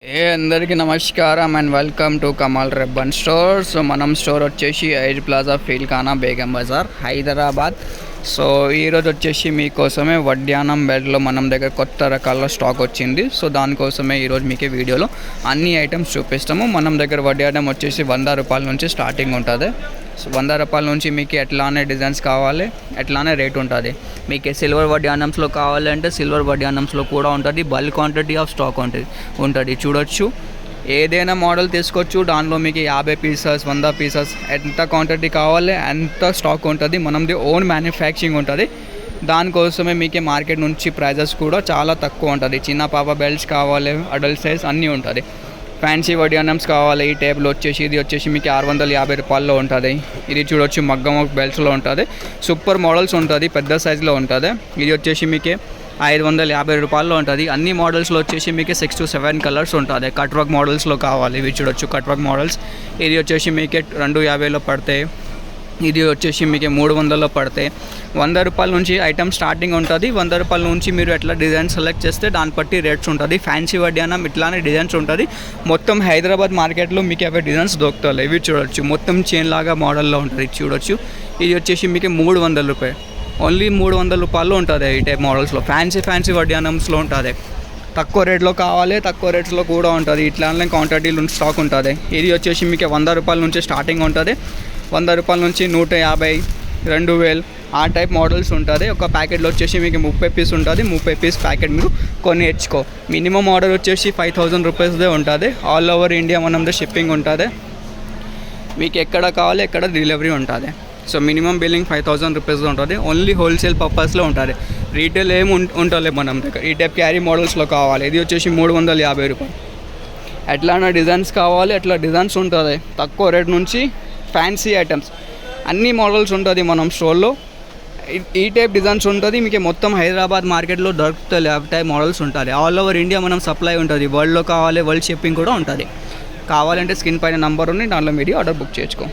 అందరికీ నమస్కారం and welcome to Kamal ribbon store. So మనం స్టోర్ వచ్చేసి ఐజ్ ప్లాజా ఫీల్ఖానా బేగం బజార్ హైదరాబాద్. సో ఈరోజు వచ్చేసి మీకోసమే వడ్డానం బెడ్లో మనం దగ్గర కొత్త రకాల స్టాక్ వచ్చింది. సో దానికోసమే ఈరోజు మీకు వీడియోలో అన్ని ఐటమ్స్ చూపిస్తాము. మనం దగ్గర వడ్డానం వచ్చేసి 100 రూపాయల నుంచి స్టార్టింగ్ ఉంటుంది. సో 100 రూపాయల నుంచి మీకు ఎట్లానే డిజైన్స్ కావాలి, ఎట్లానే రేట్ ఉంటుంది. మీకు సిల్వర్ వడ్డానంస్లో కావాలంటే సిల్వర్ వడ్డానంస్లో కూడా ఉంటుంది. బల్క్ క్వాంటిటీ ఆఫ్ స్టాక్ ఉంటుంది చూడొచ్చు. ఏదైనా మోడల్ తీసుకోవచ్చు. దానిలో మీకు 50 పీసెస్ 100 పీసెస్ ఎంత క్వాంటిటీ కావాలి అంత స్టాక్ ఉంటుంది. మనది ఓన్ మ్యానుఫ్యాక్చరింగ్ ఉంటుంది. దానికోసమే మీకు మార్కెట్ నుంచి ప్రైజెస్ కూడా చాలా తక్కువ ఉంటుంది. చిన్న పాప బెల్ట్స్ కావాలి, అడల్ట్ సైజ్ అన్నీ ఉంటుంది. ఫ్యాన్సీ వడ్డానమ్స్ కావాలి. ఈ టేబుల్ వచ్చేసి ఇది వచ్చేసి మీకు 650 రూపాయల్లో ఉంటుంది. ఇది చూడొచ్చు మగ్గం బెల్ట్స్లో ఉంటుంది. సూపర్ మోడల్స్ ఉంటుంది, పెద్ద సైజులో ఉంటుంది. ఇది వచ్చేసి మీకు 550 రూపాయల్లో ఉంటుంది. అన్ని మోడల్స్లో వచ్చేసి మీకు 6 to 7 కలర్స్ ఉంటుంది. కట్ వర్క్ మోడల్స్లో కావాలి. ఇవి చూడొచ్చు కట్ వర్క్ మోడల్స్. ఇది వచ్చేసి మీకు 250లో పడతాయి. ఇది వచ్చేసి మీకు 300లో పడతాయి. 100 రూపాయల నుంచి ఐటమ్ స్టార్టింగ్ ఉంటుంది. 100 రూపాయల నుంచి మీరు ఎట్లా డిజైన్ సెలెక్ట్ చేస్తే దాన్ని బట్టి రేట్స్ ఉంటుంది. ఫ్యాన్సీ వడ్డానం ఇట్లానే డిజైన్స్ ఉంటుంది. మొత్తం హైదరాబాద్ మార్కెట్లో మీకు అవే డిజైన్స్ దొరుకుతాయి. ఇవి చూడొచ్చు మొత్తం చైన్ లాగా మోడల్లో ఉంటుంది. చూడొచ్చు ఇది వచ్చేసి మీకు 300 రూపాయలు, ఓన్లీ 300 రూపాయల్లో ఉంటుంది. ఈ టైప్ మోడల్స్లో ఫ్యాన్సీ వడ్డానంస్లో ఉంటుంది. తక్కువ రేట్లో కావాలి, తక్కువ రేట్స్లో కూడా ఉంటుంది. ఇట్లానే క్వాంటిటీలు స్టాక్ ఉంటుంది. ఇది వచ్చేసి మీకు 100 రూపాయల నుంచి స్టార్టింగ్ ఉంటుంది. 100 రూపాయల నుంచి 150, 2000 ఆ టైప్ మోడల్స్ ఉంటుంది. ఒక ప్యాకెట్లో వచ్చేసి మీకు 30 పీస్ ఉంటుంది. 30 పీస్ ప్యాకెట్ మీరు కొని తెచ్చుకో. మినిమం ఆర్డర్ వచ్చేసి 5000 రూపీస్దే ఉంటుంది. ఆల్ ఓవర్ ఇండియా మనది షిప్పింగ్ ఉంటుంది. మీకు ఎక్కడ కావాలి ఎక్కడ డెలివరీ ఉంటుంది. సో మినిమం బిల్లింగ్ 5000 రూపీస్ ఉంటుంది. ఓన్లీ హోల్సేల్ పర్పస్లో ఉంటుంది. రీటైల్ ఏమి ఉంటుంది మనం దగ్గర. ఈ టైప్ క్యారీ మోడల్స్లో కావాలి. ఇది వచ్చేసి 350 రూపాయలు. ఎట్లానా డిజైన్స్ కావాలి అట్లా డిజైన్స్ ఉంటుంది. తక్కువ రేట్ నుంచి ఫ్యాన్సీ ఐటమ్స్ అన్ని మోడల్స్ ఉంటుంది మనం స్టోర్లో. ఈ టైప్ డిజైన్స్ ఉంటుంది. మీకు మొత్తం హైదరాబాద్ మార్కెట్లో దొరుకుతాయి. ఆ టైప్ మోడల్స్ ఉంటుంది. ఆల్ ఓవర్ ఇండియా మనం సప్లై ఉంటుంది. వరల్డ్లో కావాలి, వరల్డ్ షిప్పింగ్ కూడా ఉంటుంది. కావాలంటే స్క్రీన్ పైన నంబర్ ఉంది, దాంట్లో మీరు ఆర్డర్ బుక్ చేసుకో.